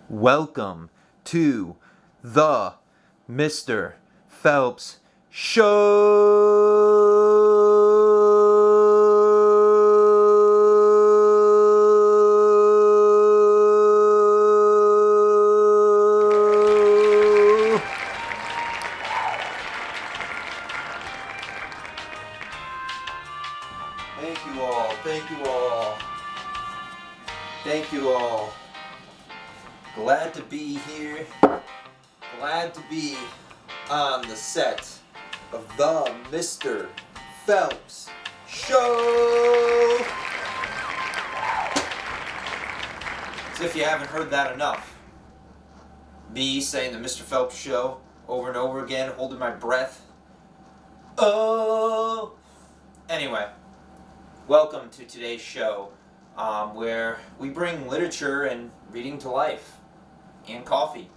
Welcome to the Mr. Phelps Show. Thank you all. Thank you all. Thank you all. Glad to be here. Glad to be on the set of the Mr. Phelps Show. As if you haven't heard that enough. Me saying the Mr. Phelps Show over and over again, holding my breath. Oh! Anyway, welcome to today's show, where we bring literature and reading to life, and coffee.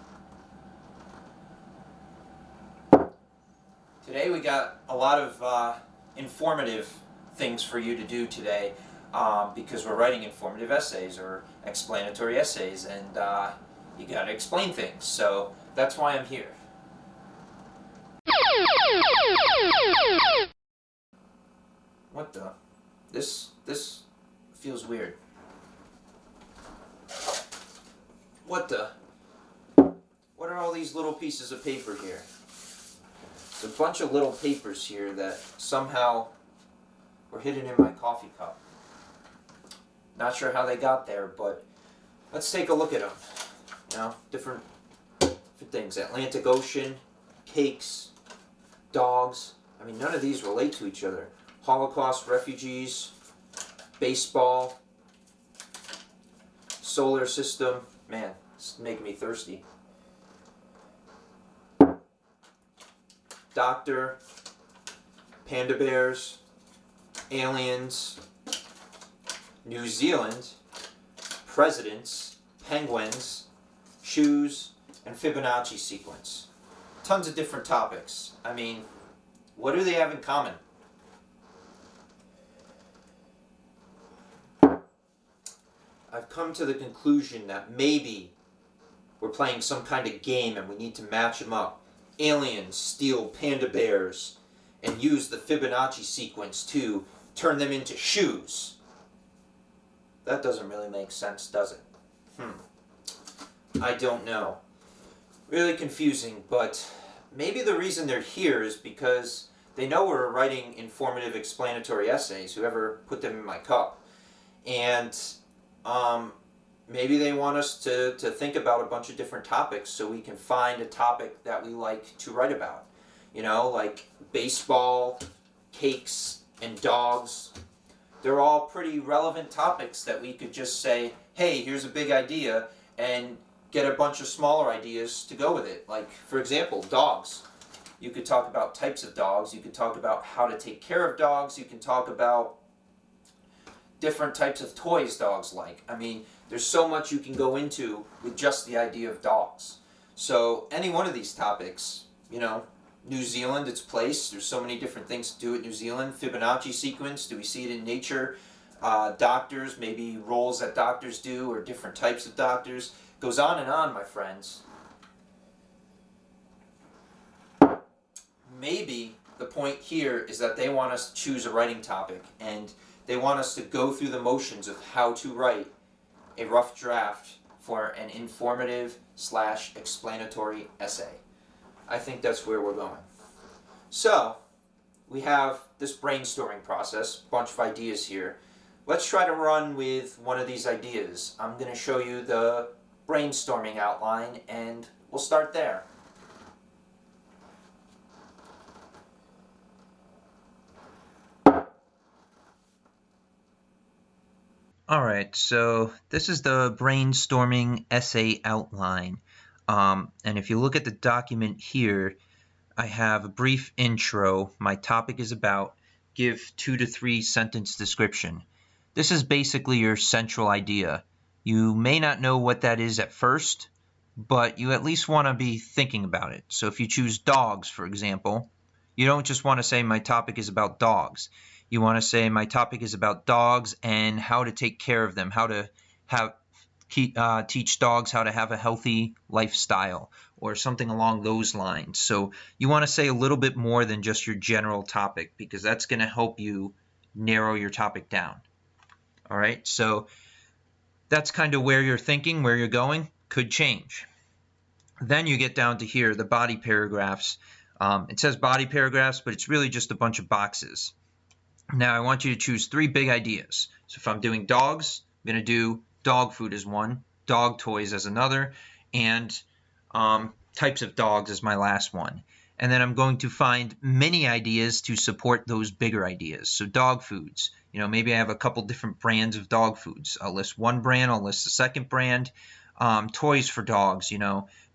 Today we got a lot of informative things for you to do today, because we're writing informative essays or explanatory essays, and you gotta explain things, so that's why I'm here. What the? This feels weird. What the? What are all these little pieces of paper here? There's a bunch of little papers here that somehow were hidden in my coffee cup. Not sure how they got there, but let's take a look at them. You know, different things. Atlantic Ocean, cakes, dogs. I mean, none of these relate to each other. Holocaust refugees, baseball, solar system. Man, it's making me thirsty. Doctor, panda bears, aliens, New Zealand, presidents, penguins, shoes, and Fibonacci sequence. Tons of different topics. I mean, what do they have in common? I've come to the conclusion that maybe we're playing some kind of game and we need to match them up. Aliens steal panda bears and use the Fibonacci sequence to turn them into shoes. That doesn't really make sense, does it? I don't know. Really confusing, but maybe the reason they're here is because they know we're writing informative explanatory essays, whoever put them in my cup. And maybe they want us to think about a bunch of different topics so we can find a topic that we like to write about. You know, like baseball, cakes, and dogs. They're all pretty relevant topics that we could just say, hey, here's a big idea, and get a bunch of smaller ideas to go with it. Like, for example, dogs. You could talk about types of dogs. You could talk about how to take care of dogs. You can talk about different types of toys dogs like. I mean, there's so much you can go into with just the idea of dogs. So any one of these topics, you know, New Zealand, its place, there's so many different things to do at New Zealand. Fibonacci sequence, do we see it in nature? Doctors, maybe roles that doctors do or different types of doctors. Goes on and on, my friends. Maybe the point here is that they want us to choose a writing topic, and they want us to go through the motions of how to write a rough draft for an informative / explanatory essay. I think that's where we're going. So, we have this brainstorming process, bunch of ideas here. Let's try to run with one of these ideas. I'm going to show you the brainstorming outline, and we'll start there. Alright, so this is the brainstorming essay outline. And if you look at the document here, I have a brief intro. My topic is about, give 2 to 3 sentence description. This is basically your central idea. You may not know what that is at first, but you at least want to be thinking about it. So if you choose dogs, for example, you don't just want to say my topic is about dogs. You want to say my topic is about dogs and how to take care of them, how to teach dogs how to have a healthy lifestyle, or something along those lines. So you want to say a little bit more than just your general topic, because that's going to help you narrow your topic down. All right, so that's kind of where you're thinking, where you're going. Could change. Then you get down to here, the body paragraphs. It says body paragraphs, but it's really just a bunch of boxes. Now I want you to choose 3 big ideas. So if I'm doing dogs, I'm going to do dog food as one, dog toys as another, and types of dogs as my last one. And then I'm going to find many ideas to support those bigger ideas. So dog foods, maybe I have a couple different brands of dog foods. I'll list one brand, I'll list the second brand. Toys for dogs,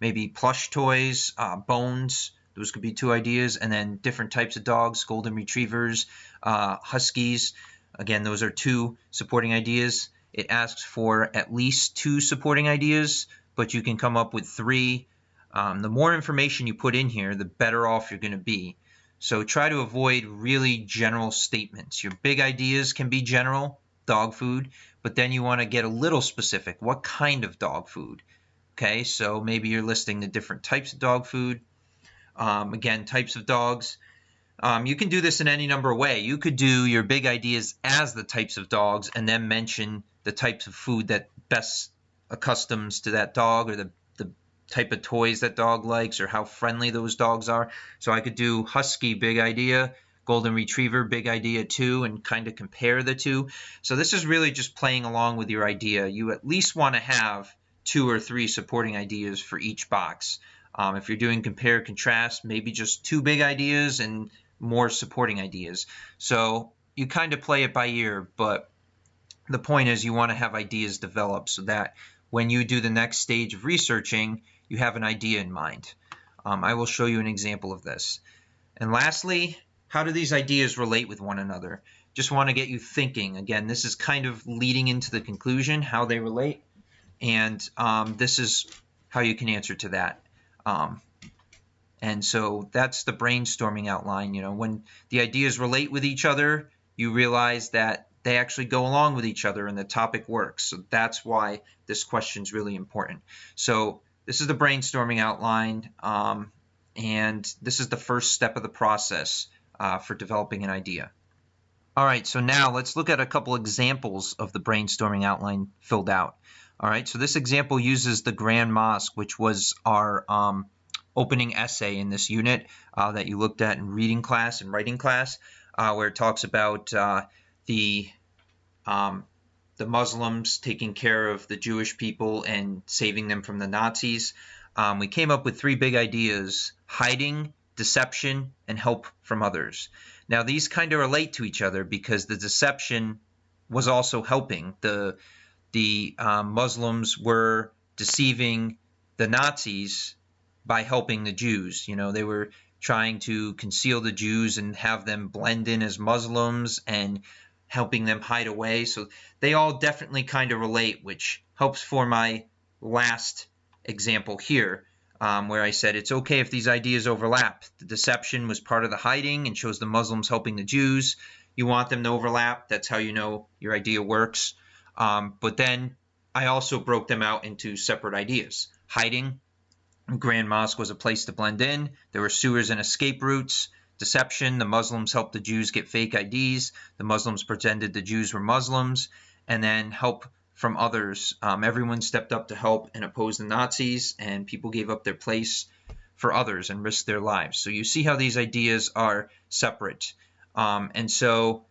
maybe plush toys, bones. Those could be 2 ideas. And then different types of dogs, golden retrievers, huskies. Again, those are 2 supporting ideas. It asks for at least 2 supporting ideas, but you can come up with 3. The more information you put in here, the better off you're going to be. So try to avoid really general statements. Your big ideas can be general, dog food, but then you want to get a little specific. What kind of dog food? Okay, so maybe you're listing the different types of dog food. Again, types of dogs. You can do this in any number of ways. You could do your big ideas as the types of dogs and then mention the types of food that best accustoms to that dog, or the type of toys that dog likes, or how friendly those dogs are. So I could do husky, big idea, golden retriever, big idea too, and kind of compare the 2. So this is really just playing along with your idea. You at least want to have 2 or 3 supporting ideas for each box. If you're doing compare, contrast, maybe just 2 big ideas and more supporting ideas. So you kind of play it by ear, but the point is you want to have ideas developed so that when you do the next stage of researching, you have an idea in mind. I will show you an example of this. And lastly, how do these ideas relate with one another? Just want to get you thinking. Again, this is kind of leading into the conclusion, how they relate. And this is how you can answer to that. And so that's the brainstorming outline. When the ideas relate with each other, you realize that they actually go along with each other and the topic works. So that's why this question is really important. So this is the brainstorming outline, and this is the first step of the process for developing an idea. All right, so now let's look at a couple examples of the brainstorming outline filled out. All right, so this example uses the Grand Mosque, which was our opening essay in this unit that you looked at in reading class and writing class, where it talks about the Muslims taking care of the Jewish people and saving them from the Nazis. We came up with 3 big ideas: hiding, deception, and help from others. Now these kind of relate to each other because the deception was also helping. The Muslims were deceiving the Nazis by helping the Jews. They were trying to conceal the Jews and have them blend in as Muslims and helping them hide away. So they all definitely kind of relate, which helps for my last example here, where I said it's okay if these ideas overlap. The deception was part of the hiding and shows the Muslims helping the Jews. You want them to overlap. That's how you know your idea works. But then I also broke them out into separate ideas. Hiding, Grand Mosque was a place to blend in. There were sewers and escape routes. Deception, the Muslims helped the Jews get fake IDs. The Muslims pretended the Jews were Muslims. And then help from others. Everyone stepped up to help and oppose the Nazis, and people gave up their place for others and risked their lives. So you see how these ideas are separate. And so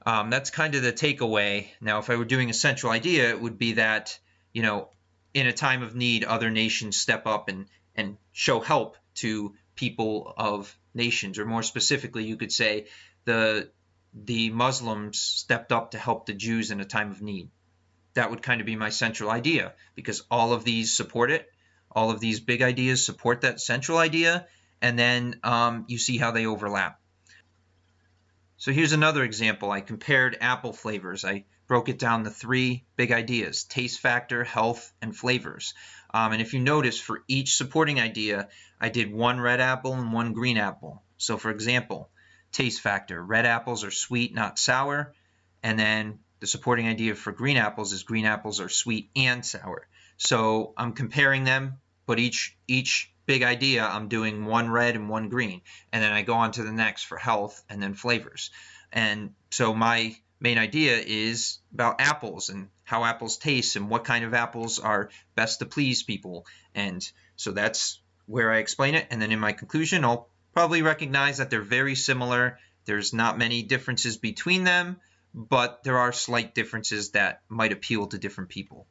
that's kind of the takeaway. Now, if I were doing a central idea, it would be that, in a time of need, other nations step up and show help to people of nations, or more specifically, you could say the Muslims stepped up to help the Jews in a time of need. That would kind of be my central idea, because all of these support it. All of these big ideas support that central idea, and then you see how they overlap. So here's another example. I compared apple flavors. I broke it down to 3 big ideas: taste factor, health, and flavors. And if you notice, for each supporting idea, I did 1 red apple and 1 green apple. So for example, taste factor: red apples are sweet, not sour. And then the supporting idea for green apples is green apples are sweet and sour. So I'm comparing them, but each big idea I'm doing one red and one green, and then I go on to the next for health and then flavors. And so my main idea is about apples and how apples taste and what kind of apples are best to please people. And so that's where I explain it. And then in my conclusion, I'll probably recognize that they're very similar. There's not many differences between them, but there are slight differences that might appeal to different people.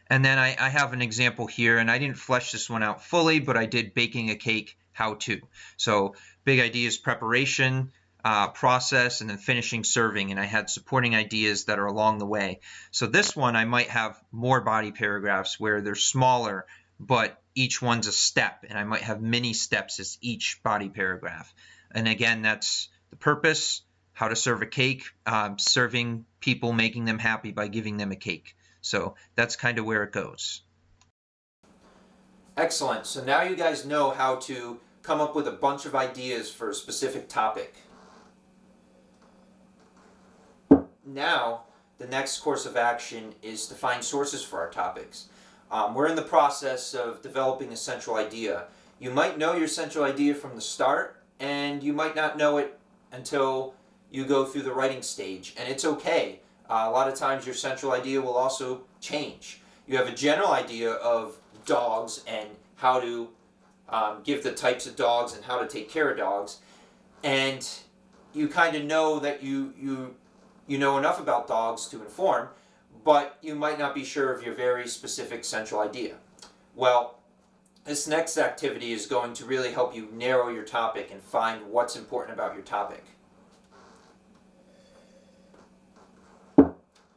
And then I have an example here, and I didn't flesh this one out fully, but I did baking a cake how-to. So big ideas, preparation, process, and then finishing serving, and I had supporting ideas that are along the way. So this one I might have more body paragraphs where they're smaller, but each one's a step, and I might have mini steps as each body paragraph. And again, that's the purpose, how to serve a cake, serving people, making them happy by giving them a cake. So that's kind of where it goes. Excellent. So now you guys know how to come up with a bunch of ideas for a specific topic. Now, the next course of action is to find sources for our topics. We're in the process of developing a central idea. You might know your central idea from the start, and you might not know it until you go through the writing stage, and it's okay. A lot of times your central idea will also change. You have a general idea of dogs and how to give the types of dogs and how to take care of dogs, and you kind of know that you know enough about dogs to inform, but you might not be sure of your very specific central idea. Well, this next activity is going to really help you narrow your topic and find what's important about your topic.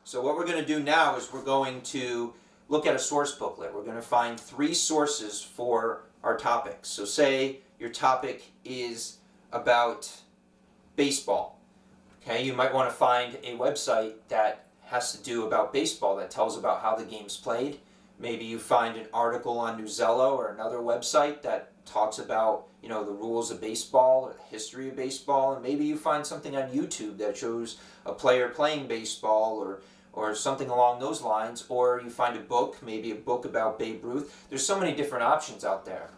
So what we're going to do now is we're going to look at a source booklet. We're going to find 3 sources for our topic. So say your topic is about baseball. Okay, you might want to find a website that has to do about baseball, that tells about how the game's played. Maybe you find an article on Newsella or another website that talks about, the rules of baseball or the history of baseball, and maybe you find something on YouTube that shows a player playing baseball or something along those lines, or you find a book, maybe a book about Babe Ruth. There's so many different options out there.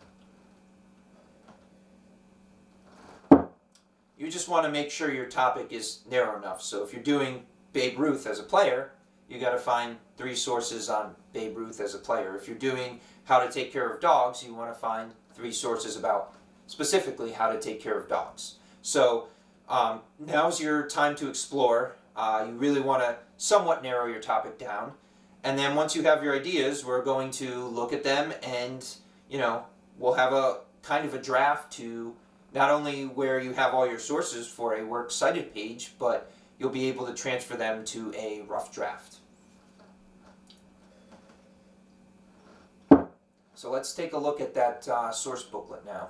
You just want to make sure your topic is narrow enough. So if you're doing Babe Ruth as a player, you got to find 3 sources on Babe Ruth as a player. If you're doing how to take care of dogs, you want to find 3 sources about specifically how to take care of dogs. So now's your time to explore. You really want to somewhat narrow your topic down. And then once you have your ideas, we're going to look at them and, we'll have a kind of a draft to not only where you have all your sources for a works cited page, but you'll be able to transfer them to a rough draft. So let's take a look at that source booklet now.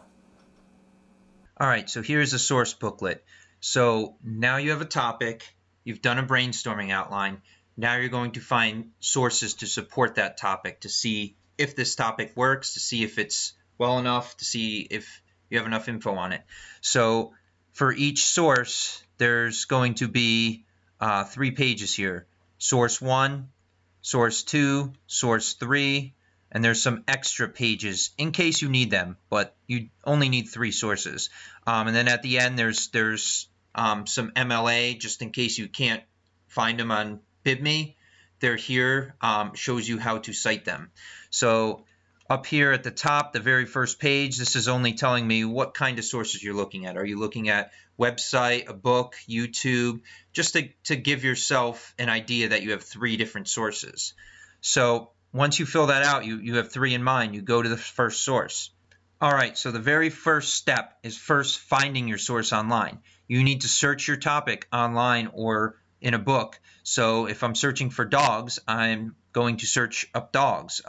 All right, so here's a source booklet. So now you have a topic, you've done a brainstorming outline, now you're going to find sources to support that topic, to see if this topic works, to see if it's well enough, to see if you have enough info on it. So for each source, there's going to be 3 pages here. Source 1, source 2, source 3, and there's some extra pages in case you need them, but you only need 3 sources. And then at the end, there's some MLA, just in case you can't find them on BibMe. They're here, shows you how to cite them. So up here at the top, the very first page, this is only telling me what kind of sources you're looking at. Are you looking at website, a book, YouTube, just to give yourself an idea that you have 3 different sources. So once you fill that out, you have 3 in mind, you go to the first source. All right, so the very first step is first finding your source online. You need to search your topic online or in a book. So if I'm searching for dogs, I'm going to search up dogs.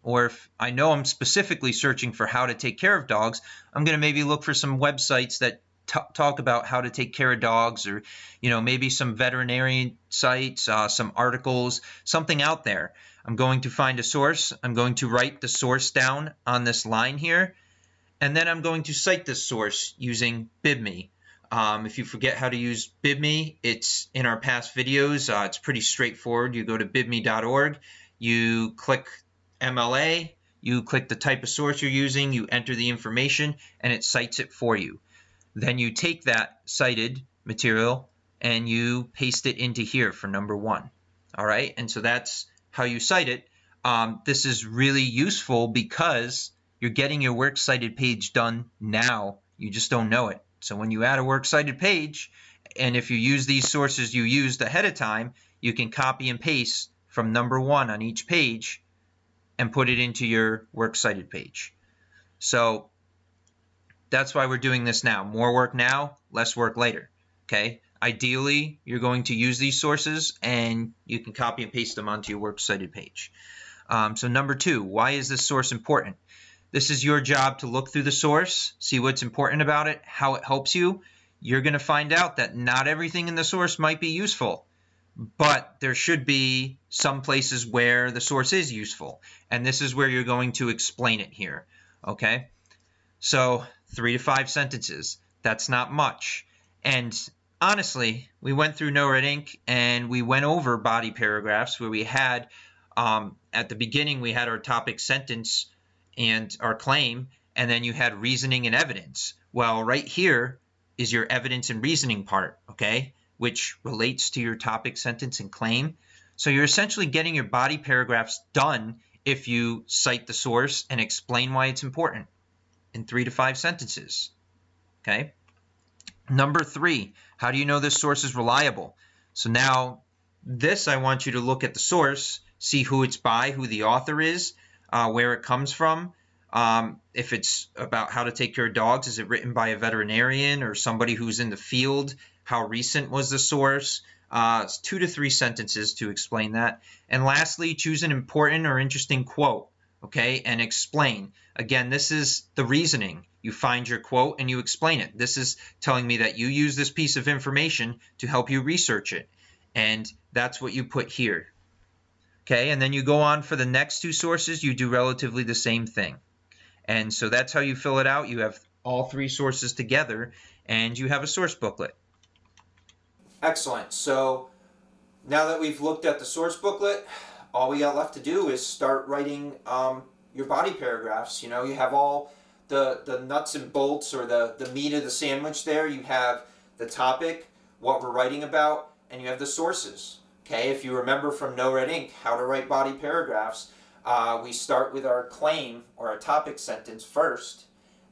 Or if I know I'm specifically searching for how to take care of dogs, I'm going to maybe look for some websites that talk about how to take care of dogs, or maybe some veterinarian sites, some articles, something out there. I'm going to find a source. I'm going to write the source down on this line here, and then I'm going to cite this source using BibMe. If you forget how to use bibme, it's in our past videos. It's pretty straightforward. You go to bibme.org, you click MLA, you click the type of source you're using, you enter the information, and it cites it for you. Then you take that cited material and you paste it into here for number 1. All right, and so that's how you cite it. This is really useful because you're getting your works cited page done now. You just don't know it. So when you add a works cited page, and if you use these sources you used ahead of time, you can copy and paste from number 1 on each page and put it into your works cited page. So that's why we're doing this now. More work now, less work later. Okay. Ideally, you're going to use these sources and you can copy and paste them onto your works cited page. So number 2, why is this source important? This is your job to look through the source, see what's important about it, how it helps you. You're going to find out that not everything in the source might be useful, but there should be some places where the source is useful. And this is where you're going to explain it here. Okay. So 3 to 5 sentences. That's not much. And honestly, we went through No Red Ink and we went over body paragraphs where we had, at the beginning, we had our topic sentence and our claim, and then you had reasoning and evidence. Well, right here is your evidence and reasoning part, okay, which relates to your topic, sentence, and claim. So you're essentially getting your body paragraphs done if you cite the source and explain why it's important in 3 to 5 sentences. Okay. Number 3, how do you know this source is reliable? So now this, I want you to look at the source, see who it's by, who the author is, where it comes from. If it's about how to take care of dogs, is it written by a veterinarian or somebody who's in the field? How recent was the source? It's 2 to 3 sentences to explain that. And lastly, choose an important or interesting quote. Okay, and explain. Again, this is the reasoning. You find your quote and you explain it. This is telling me that you use this piece of information to help you research it. And that's what you put here. Okay, and then you go on for the next 2 sources, you do relatively the same thing. And so that's how you fill it out. You have all 3 sources together and you have a source booklet. Excellent. So now that we've looked at the source booklet, all we got left to do is start writing your body paragraphs. You know, you have all the nuts and bolts, or the meat of the sandwich there. You have the topic, what we're writing about, and you have the sources. Okay, if you remember from No Red Ink, how to write body paragraphs, we start with our claim or our topic sentence first,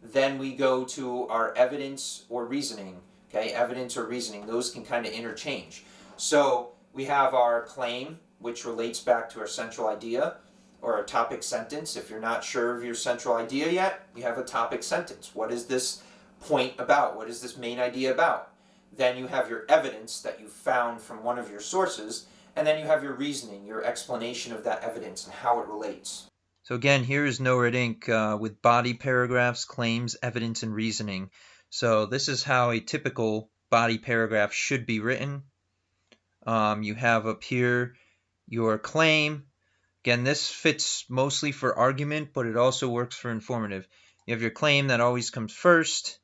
then we go to our evidence or reasoning. Okay, evidence or reasoning, those can kind of interchange. So we have our claim, which relates back to our central idea, or a topic sentence. If you're not sure of your central idea yet, you have a topic sentence. What is this point about? What is this main idea about? Then you have your evidence that you found from one of your sources, and then you have your reasoning, your explanation of that evidence and how it relates. So again, here is No Red Ink with body paragraphs, claims, evidence, and reasoning. So this is how a typical body paragraph should be written. You have up here your claim. Again, this fits mostly for argument, but it also works for informative. You have your claim that always comes first.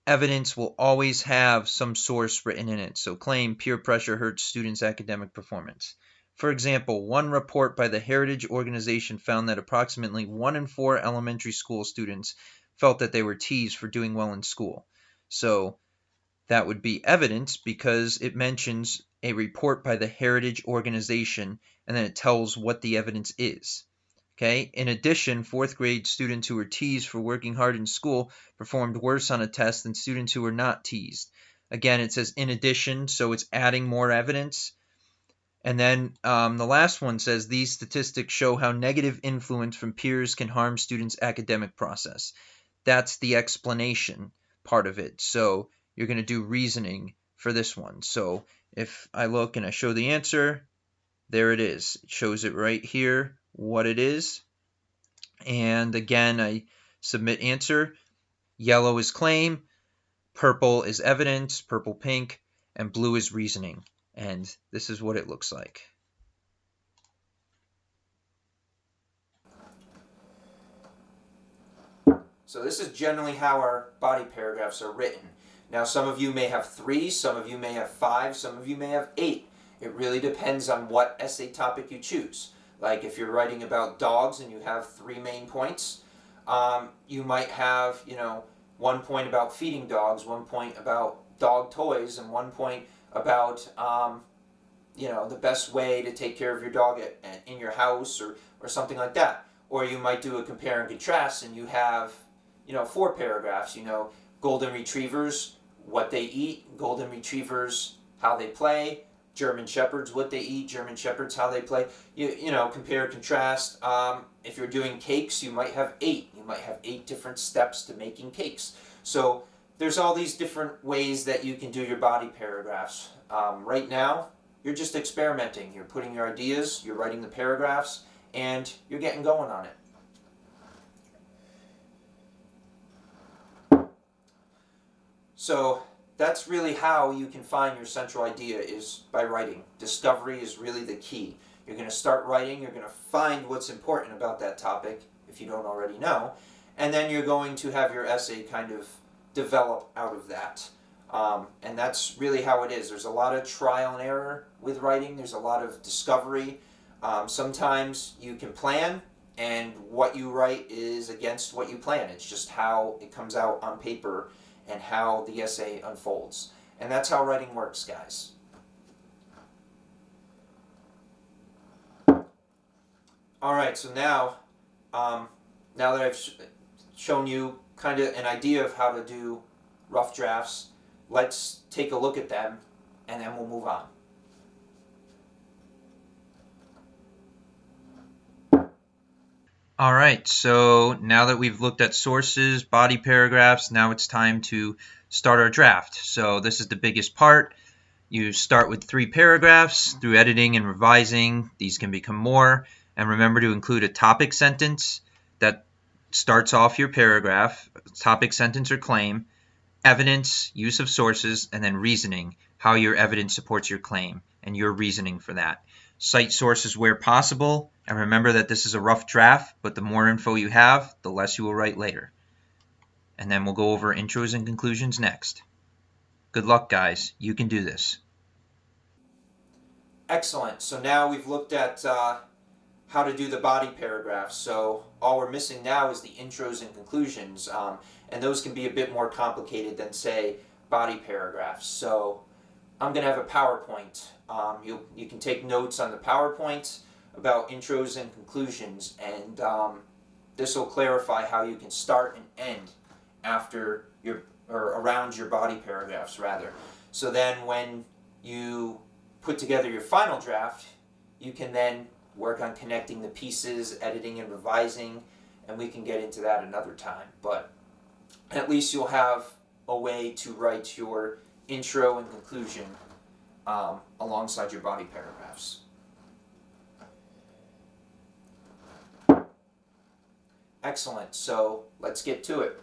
Evidence will always have some source written in it. So claim, peer pressure hurts students' academic performance. For example, one report by the Heritage Organization found that approximately 1 in 4 elementary school students felt that they were teased for doing well in school. So that would be evidence because it mentions a report by the Heritage Organization, and then it tells what the evidence is. Okay. In addition, 4th grade students who were teased for working hard in school performed worse on a test than students who were not teased. Again, it says in addition, so it's adding more evidence. And then the last one says these statistics show how negative influence from peers can harm students' academic process. That's the explanation part of it. So you're going to do reasoning for this one. So if I look and I show the answer, there it is. It shows it right here, what it is. And again, I submit answer. Yellow is claim, purple is evidence, purple, pink, and blue is reasoning. And this is what it looks like. So this is generally how our body paragraphs are written. Now, some of you may have 3, some of you may have 5, some of you may have 8. It really depends on what essay topic you choose. Like if you're writing about dogs and you have 3 main points, you might have, 1 point about feeding dogs, 1 point about dog toys, and 1 point about, the best way to take care of your dog in your house or something like that. Or you might do a compare and contrast and you have, 4 paragraphs, golden retrievers, what they eat, golden retrievers, how they play, German Shepherds, what they eat, German Shepherds, how they play. Compare, contrast. If you're doing cakes, you might have 8. You might have 8 different steps to making cakes. So there's all these different ways that you can do your body paragraphs. Right now, you're just experimenting. You're putting your ideas, you're writing the paragraphs, and you're getting going on it. So that's really how you can find your central idea, is by writing. Discovery is really the key. You're going to start writing, you're going to find what's important about that topic, if you don't already know, and then you're going to have your essay kind of develop out of that. And that's really how it is. There's a lot of trial and error with writing. There's a lot of discovery. Sometimes you can plan, and what you write is against what you plan. It's just how it comes out on paper and how the essay unfolds. And that's how writing works, guys. Alright, so now that I've shown you kind of an idea of how to do rough drafts, let's take a look at them and then we'll move on. Alright, so now that we've looked at sources, body paragraphs, now it's time to start our draft. So this is the biggest part. You start with 3 paragraphs. Through editing and revising, these can become more. And remember to include a topic sentence that starts off your paragraph, topic sentence or claim, evidence, use of sources, and then reasoning, how your evidence supports your claim, and your reasoning for that. Cite sources where possible, and remember that this is a rough draft, but the more info you have, the less you will write later. And then we'll go over intros and conclusions next. Good luck, guys. You can do this. Excellent. So now we've looked at how to do the body paragraphs. So all we're missing now is the intros and conclusions. And those can be a bit more complicated than, say, body paragraphs. So I'm going to have a PowerPoint. You can take notes on the PowerPoint about intros and conclusions, and this will clarify how you can start and end after or around your body paragraphs, rather. So then when you put together your final draft, you can then work on connecting the pieces, editing and revising, and we can get into that another time. But at least you'll have a way to write your intro and conclusion alongside your body paragraphs. Excellent. So let's get to it.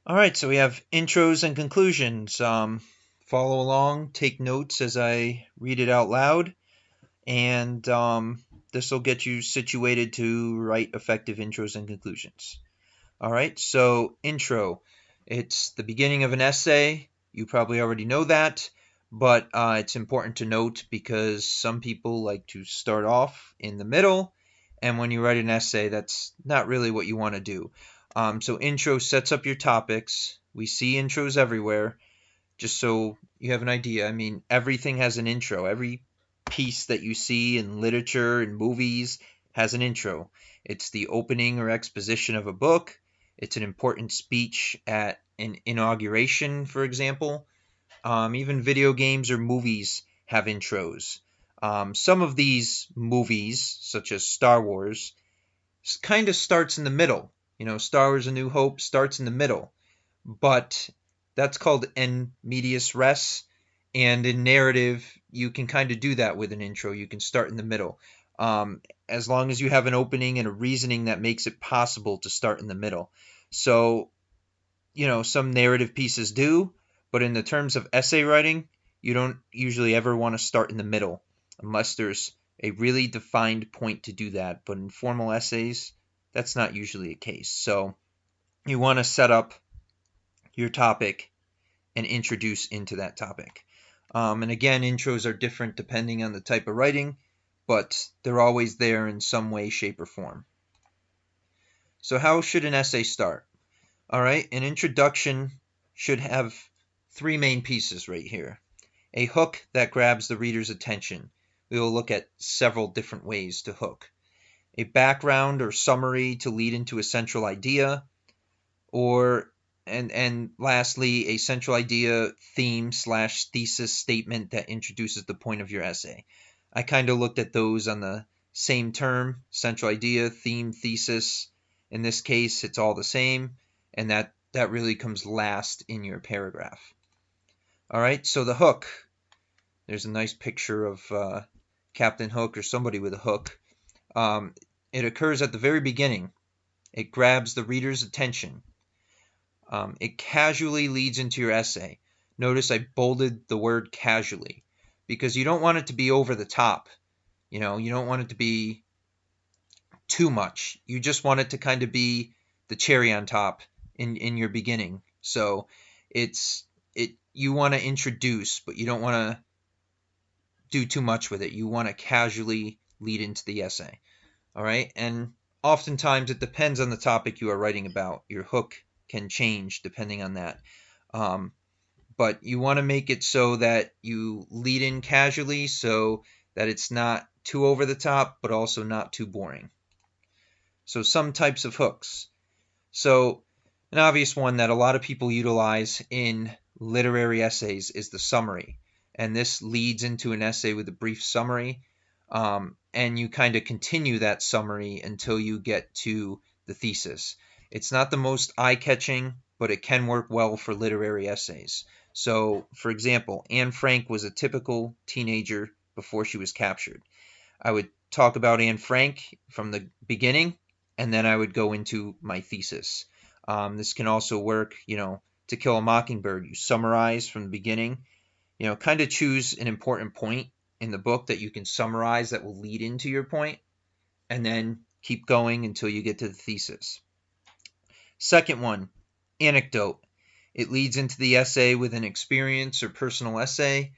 All right, so we have intros and conclusions. Follow along, take notes as I read it out loud, and this will get you situated to write effective intros and conclusions. All right, so intro. It's the beginning of an essay. You probably already know that, but it's important to note because some people like to start off in the middle, and when you write an essay, that's not really what you want to do. So intro sets up your topics. We see intros everywhere. Just so you have an idea, I mean, everything has an intro. Every piece that you see in literature and movies has an intro. It's the opening or exposition of a book. It's an important speech at an inauguration, for example. Even video games or movies have intros. Some of these movies, such as Star Wars, kind of starts in the middle. Star Wars A New Hope starts in the middle. But that's called en medias res. And in narrative, you can kind of do that with an intro. You can start in the middle. As long as you have an opening and a reasoning that makes it possible to start in the middle. So, some narrative pieces do, but in the terms of essay writing, you don't usually ever want to start in the middle unless there's a really defined point to do that. But in formal essays, that's not usually a case. So you want to set up your topic and introduce into that topic. And again, intros are different depending on the type of writing, but they're always there in some way, shape, or form. So how should an essay start? All right, an introduction should have three main pieces right here. A hook that grabs the reader's attention. We will look at several different ways to hook. A background or summary to lead into a central idea, and lastly, a central idea, theme / thesis statement that introduces the point of your essay. I kind of looked at those on the same term, central idea, theme, thesis. In this case, it's all the same, and that really comes last in your paragraph. All right, so the hook. There's a nice picture of Captain Hook or somebody with a hook. It occurs at the very beginning. It grabs the reader's attention. It casually leads into your essay. Notice I bolded the word casually because you don't want it to be over the top. You don't want it to be too much. You just want it to kind of be the cherry on top in your beginning. So you want to introduce, but you don't want to do too much with it. You want to casually lead into the essay. All right? And oftentimes it depends on the topic you are writing about. Your hook can change depending on that. But you want to make it so that you lead in casually so that it's not too over the top, but also not too boring. So some types of hooks. So an obvious one that a lot of people utilize in literary essays is the summary. And this leads into an essay with a brief summary. And you kind of continue that summary until you get to the thesis. It's not the most eye-catching, but it can work well for literary essays. So, for example, Anne Frank was a typical teenager before she was captured. I would talk about Anne Frank from the beginning, and then I would go into my thesis. This can also work, To Kill a Mockingbird. You summarize from the beginning, kind of choose an important point in the book that you can summarize that will lead into your point, and then keep going until you get to the thesis. Second one, anecdote. It leads into the essay with an experience or personal essay.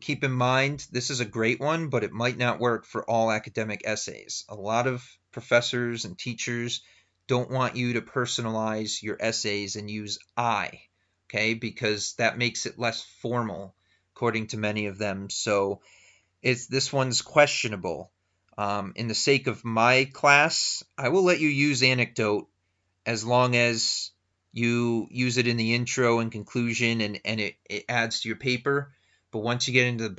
Keep in mind, this is a great one, but it might not work for all academic essays. A lot of professors and teachers don't want you to personalize your essays and use I, okay, because that makes it less formal, according to many of them. So this one's questionable. In the sake of my class, I will let you use anecdote as long as you use it in the intro and conclusion and it adds to your paper. But once you get into the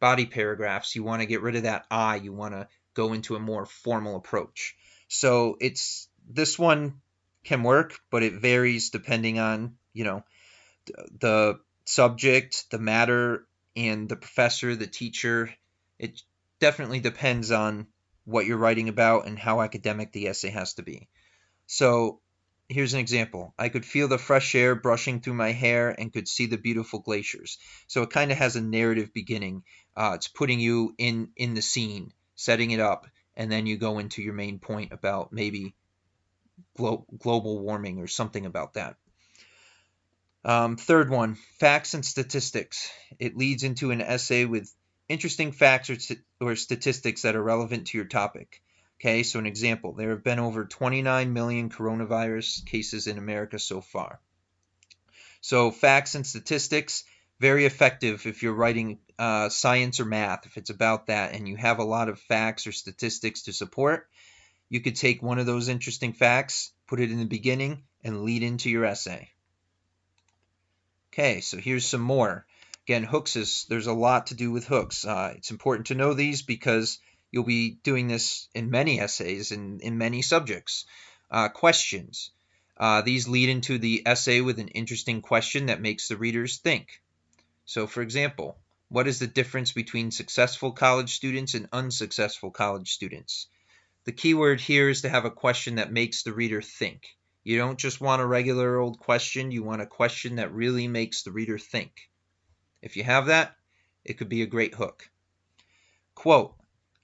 body paragraphs, you want to get rid of that I. You want to go into a more formal approach. So this one can work, but it varies depending on, the subject, the matter, and the professor, the teacher. It definitely depends on what you're writing about and how academic the essay has to be. So here's an example. I could feel the fresh air brushing through my hair and could see the beautiful glaciers. So it kind of has a narrative beginning. It's putting you in the scene, setting it up, and then you go into your main point about maybe global warming or something about that. Third one, facts and statistics. It leads into an essay with interesting facts or statistics that are relevant to your topic. Okay, so an example, there have been over 29 million coronavirus cases in America so far. So facts and statistics, very effective if you're writing science or math, if it's about that and you have a lot of facts or statistics to support. You could take one of those interesting facts, put it in the beginning, and lead into your essay. Okay, so here's some more. Again, hooks there's a lot to do with hooks. It's important to know these because you'll be doing this in many essays in many subjects. Questions. These lead into the essay with an interesting question that makes the readers think. So, for example, what is the difference between successful college students and unsuccessful college students? The key word here is to have a question that makes the reader think. You don't just want a regular old question. You want a question that really makes the reader think. If you have that, it could be a great hook. Quote.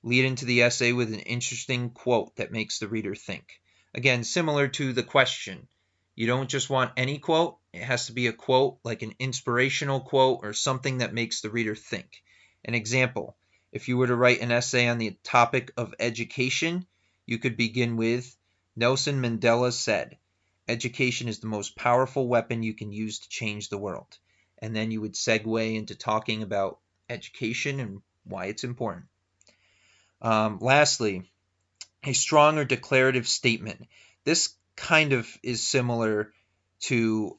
Lead into the essay with an interesting quote that makes the reader think. Again, similar to the question. You don't just want any quote. It has to be a quote, like an inspirational quote or something that makes the reader think. An example, if you were to write an essay on the topic of education, you could begin with, Nelson Mandela said, education is the most powerful weapon you can use to change the world. And then you would segue into talking about education and why it's important. Lastly, a strong or declarative statement. This kind of is similar to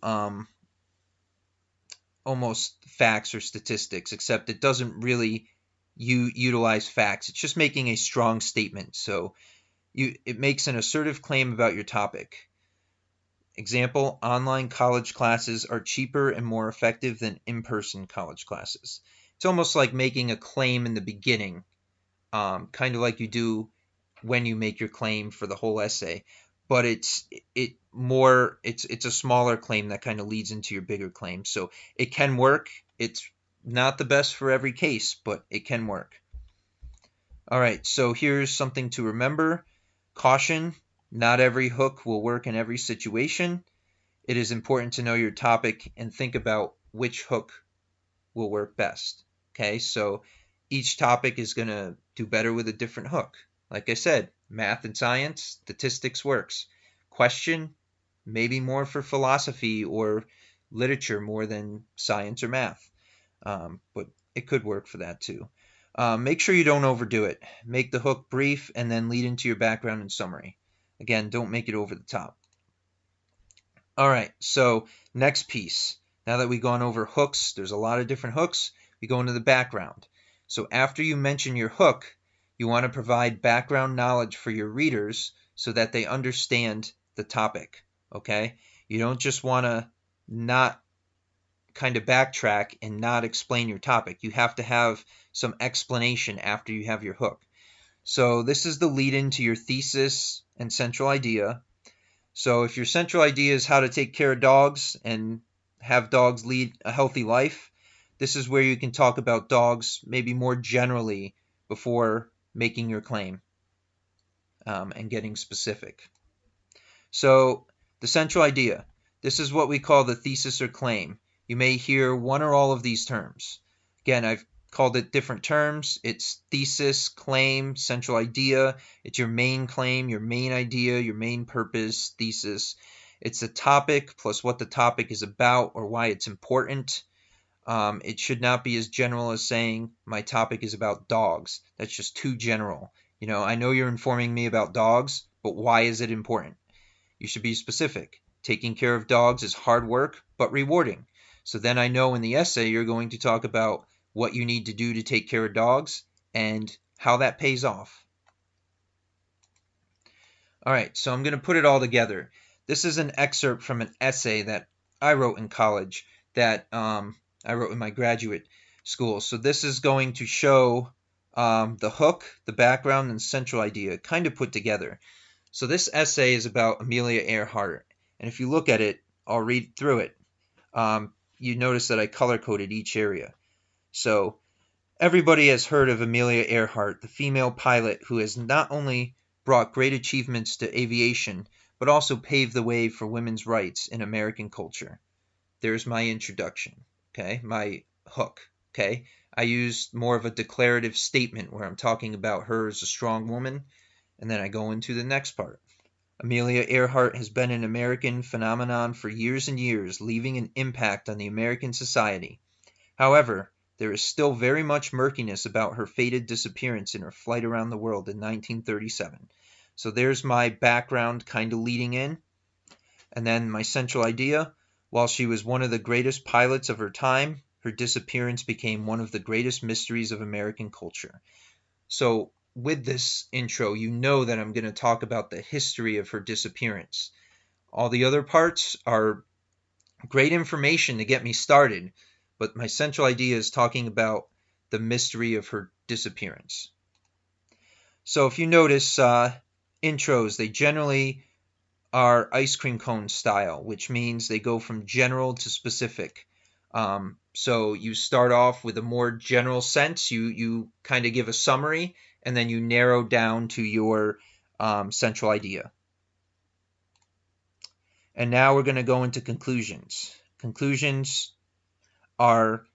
almost facts or statistics, except it doesn't really utilize facts. It's just making a strong statement. So it makes an assertive claim about your topic. Example, online college classes are cheaper and more effective than in-person college classes. It's almost like making a claim in the beginning, kind of like you do when you make your claim for the whole essay, but it's a smaller claim that kind of leads into your bigger claim. So it can work. It's not the best for every case, but it can work. All right, so here's something to remember. Caution, not every hook will work in every situation. It is important to know your topic and think about which hook will work best. Okay, so each topic is going to do better with a different hook. Like I said, math and science, statistics works. Question, maybe more for philosophy or literature more than science or math. But it could work for that too. Make sure you don't overdo it. Make the hook brief and then lead into your background and summary. Again, don't make it over the top. All right, so next piece. Now that we've gone over hooks, there's a lot of different hooks. We go into the background. So after you mention your hook, you want to provide background knowledge for your readers so that they understand the topic, okay? You don't just want to not kind of backtrack and not explain your topic. You have to have some explanation after you have your hook. So this is the lead into your thesis and central idea. So if your central idea is how to take care of dogs and have dogs lead a healthy life, this is where you can talk about dogs maybe more generally before making your claim and getting specific. So the central idea, this is what we call the thesis or claim. You may hear one or all of these terms. Again, I've called it different terms. It's thesis, claim, central idea. It's your main claim, your main idea, your main purpose, thesis. It's the topic plus what the topic is about or why it's important. It should not be as general as saying my topic is about dogs. That's just too general. You know, I know you're informing me about dogs, but why is it important? You should be specific. Taking care of dogs is hard work, but rewarding. So then I know in the essay you're going to talk about what you need to do to take care of dogs and how that pays off. All right, so I'm going to put it all together. This is an excerpt from an essay that I wrote in college that I wrote in my graduate school. So this is going to show the hook, the background, and central idea kind of put together. So this essay is about Amelia Earhart. And if you look at it, I'll read through it. You notice that I color-coded each area. So everybody has heard of Amelia Earhart, the female pilot who has not only brought great achievements to aviation, but also paved the way for women's rights in American culture. There's my introduction, okay, my hook, okay. I used more of a declarative statement where I'm talking about her as a strong woman, and then I go into the next part. Amelia Earhart has been an American phenomenon for years and years, leaving an impact on the American society. However, there is still very much murkiness about her fated disappearance in her flight around the world in 1937. So there's my background kind of leading in. And then my central idea, while she was one of the greatest pilots of her time, her disappearance became one of the greatest mysteries of American culture. So with this intro, you know that I'm going to talk about the history of her disappearance. All the other parts are great information to get me started, but my central idea is talking about the mystery of her disappearance. So if you notice, intros, they generally are ice cream cone style, which means they go from general to specific. So you start off with a more general sense, you kind of give a summary, and then you narrow down to your central idea. And now we're going to go into conclusions. Conclusions are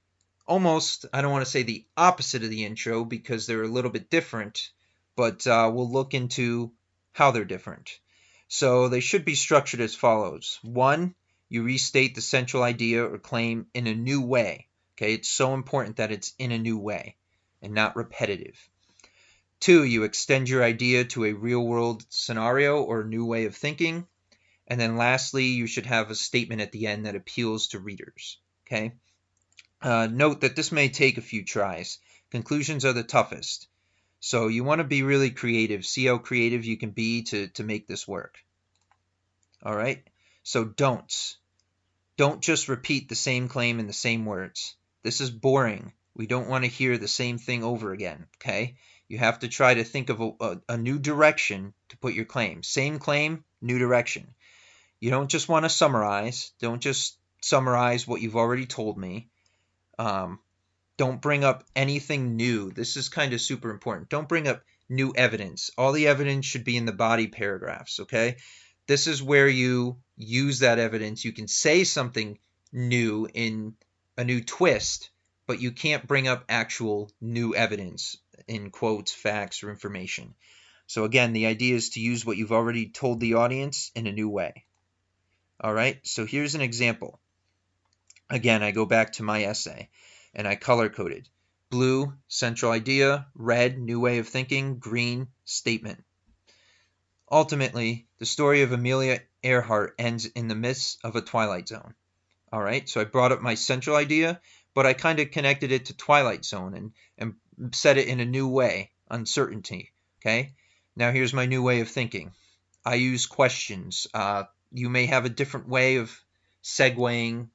almost, I don't want to say the opposite of the intro because they're a little bit different, but we'll look into how they're different. So they should be structured as follows. 1, you restate the central idea or claim in a new way. Okay, it's so important that it's in a new way and not repetitive. 2, you extend your idea to a real-world scenario or new way of thinking. And then lastly, you should have a statement at the end that appeals to readers. Okay. Note that this may take a few tries. Conclusions are the toughest. So you want to be really creative. See how creative you can be to make this work. All right. So don'ts. Don't just repeat the same claim in the same words. This is boring. We don't want to hear the same thing over again. Okay. You have to try to think of a new direction to put your claim. Same claim, new direction. You don't just want to summarize. Don't just summarize what you've already told me. Don't bring up anything new. This is kind of super important. Don't bring up new evidence. All the evidence should be in the body paragraphs, okay? This is where you use that evidence. You can say something new in a new twist, but you can't bring up actual new evidence in quotes, facts, or information. So again, the idea is to use what you've already told the audience in a new way. All right, so here's an example. Again, I go back to my essay, and I color-coded. Blue, central idea. Red, new way of thinking. Green, statement. Ultimately, the story of Amelia Earhart ends in the midst of a twilight zone. All right, so I brought up my central idea, but I kind of connected it to Twilight Zone and said it in a new way, uncertainty. Okay, now here's my new way of thinking. I use questions. You may have a different way of segueing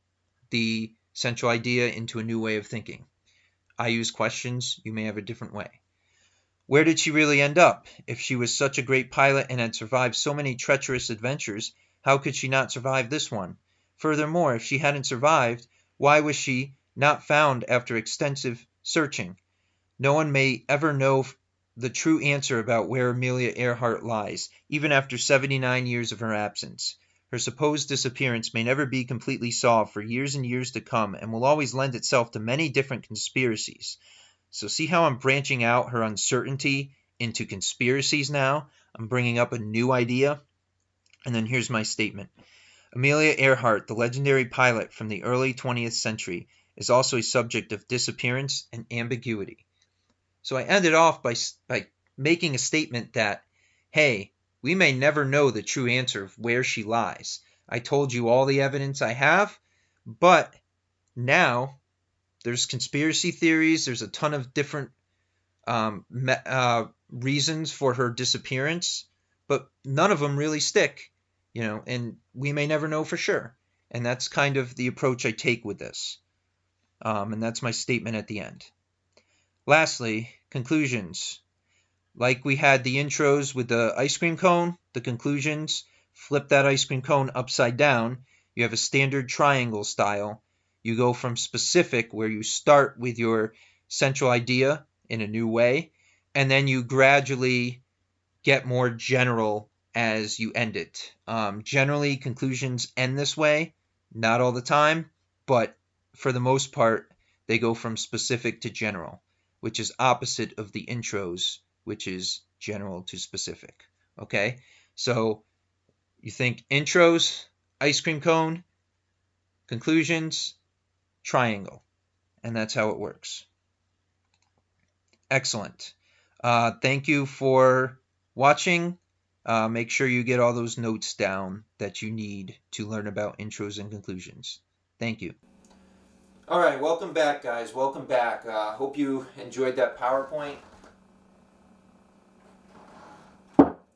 the central idea into a new way of thinking. I use questions. You may have a different way. Where did she really end up? If she was such a great pilot and had survived so many treacherous adventures, how could she not survive this one? Furthermore, if she hadn't survived, why was she not found after extensive searching? No one may ever know the true answer about where Amelia Earhart lies, even after 79 years of her absence. Her supposed disappearance may never be completely solved for years and years to come and will always lend itself to many different conspiracies. So see how I'm branching out her uncertainty into conspiracies now? I'm bringing up a new idea. And then here's my statement. Amelia Earhart, the legendary pilot from the early 20th century, is also a subject of disappearance and ambiguity. So I ended off by making a statement that, hey, we may never know the true answer of where she lies. I told you all the evidence I have, but now there's conspiracy theories. There's a ton of different reasons for her disappearance, but none of them really stick, and we may never know for sure. And that's kind of the approach I take with this. And that's my statement at the end. Lastly, conclusions. Like we had the intros with the ice cream cone, the conclusions, flip that ice cream cone upside down. You have a standard triangle style. You go from specific, where you start with your central idea in a new way, and then you gradually get more general as you end it. Generally, conclusions end this way, not all the time, but for the most part, they go from specific to general, which is opposite of the intros, which is general to specific. Okay, so you think intros, ice cream cone, conclusions, triangle, and that's how it works. Excellent. Thank you for watching. Make sure you get all those notes down that you need to learn about intros and conclusions. Thank you. All right, welcome back, guys. Welcome back. Hope you enjoyed that PowerPoint.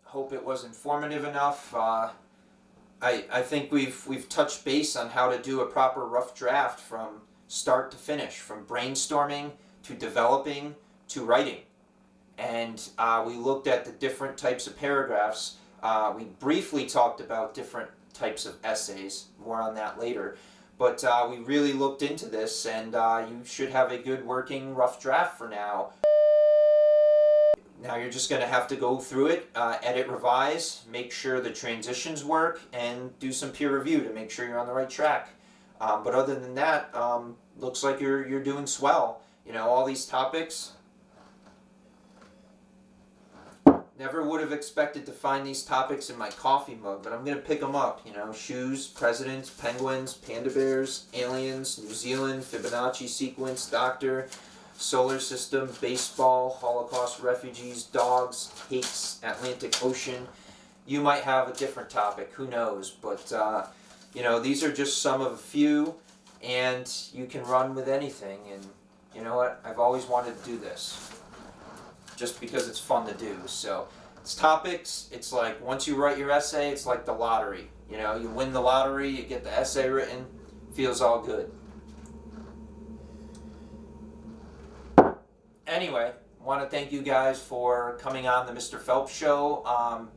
Hope it was informative enough. I think we've touched base on how to do a proper rough draft from start to finish, from brainstorming to developing to writing. And we looked at the different types of paragraphs. We briefly talked about different types of essays. More on that later. But we really looked into this, and you should have a good working rough draft for now. Now you're just going to have to go through it, edit, revise, make sure the transitions work, and do some peer review to make sure you're on the right track. But other than that, looks like you're doing swell. You know, all these topics. Never would have expected to find these topics in my coffee mug, but I'm going to pick them up. You know, shoes, presidents, penguins, panda bears, aliens, New Zealand, Fibonacci sequence, doctor, solar system, baseball, Holocaust refugees, dogs, cakes, Atlantic Ocean. You might have a different topic, who knows, but you know, these are just some of a few, and you can run with anything. And you know what, I've always wanted to do this just because it's fun to do. So it's topics. It's like once you write your essay, it's like the lottery. You know, you win the lottery, you get the essay written, feels all good. Anyway, I want to thank you guys for coming on the Mr. Phelps Show,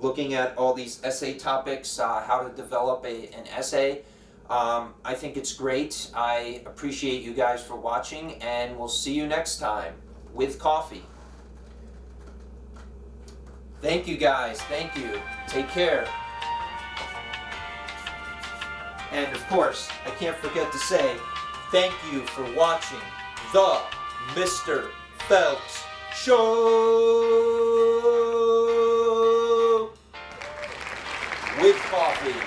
looking at all these essay topics, how to develop an essay. I think it's great. I appreciate you guys for watching, and we'll see you next time with coffee. Thank you guys. Thank you. Take care. And of course, I can't forget to say thank you for watching the Mr. Phelps Show with coffee.